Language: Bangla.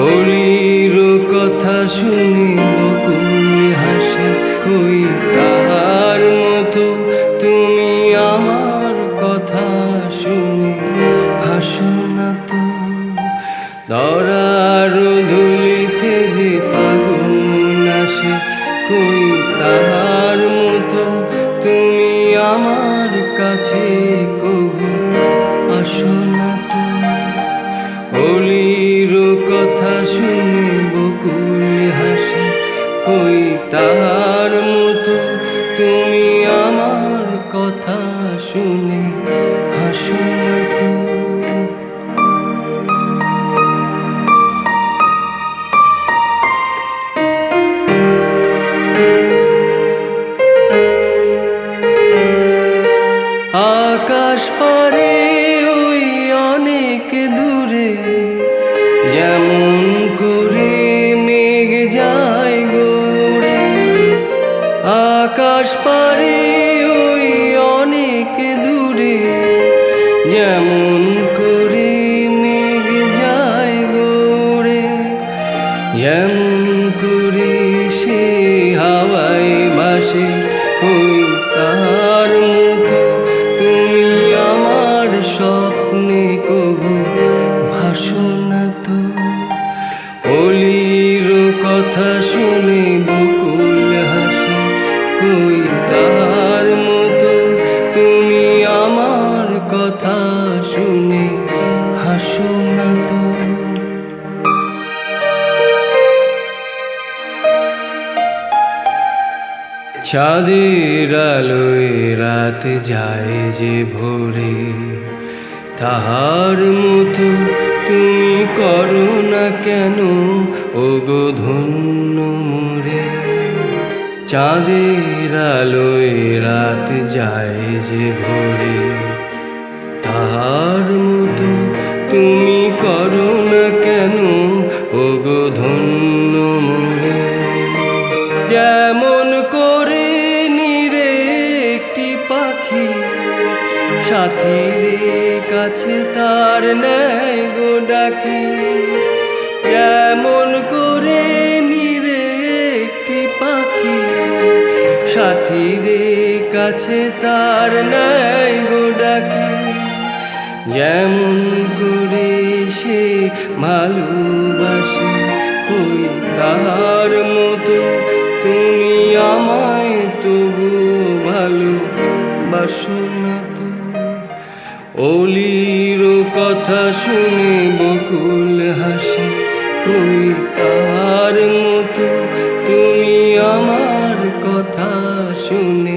অলির কথা শুনে বকুল হাসে, কই তাহার মতো তুমি আমার কথা শুনে হাসো না তো। ধরার ধুলিতে যে ফাগুন আসে, কই তাহার মতো তুমি আমার কাছে কবু আসো না তো। অলির কথা শুনে বকুল হাসে, কই তাহার মতো তুমি আমার কথা শুনে হাসো না তো। আকাশ পারে ওই অনেক দূরে, যেমন করে মেঘ যায় গড়ে। আকাশ পারে ওই অনেক দূরে, যেমন করে মেঘ যায় গড়ে। যেমন করে সে হাওয়ায় ভাসে, কই তার মতো তুমি আমার স্বপ্নে কবু ভাসো না তো। অলির কথা শুনে বকুল হাসে, কই তার মতো তুমি আমার কথা শুনে হাসো না তো। চাঁদের আলোয় রাত যায় যে ভোরে, তাহার মতো তুমি করো না কেন ওগো ধন্য মোরে। চাঁদের আলোয় রাত যায় যে ভোরে, তাহার মতো তুমি করো না কেন ওগো ধন্য মোরে। যেমন করে নিরে একটি পাখি সাথীর কাছে তার নেয় গো ডাকি। যেমন করে নিরে একটি পাখি সাথীর কাছে তার নেয় গো ডাকি। যেমন করে সে ভালোবাসে, কই তাহার মতো তুমি আমায় তবু ভালোবাসো না তো। অলির কথা শুনে বকুল হাসে, কই তাহার মতো তুমি আমার কথা শুনে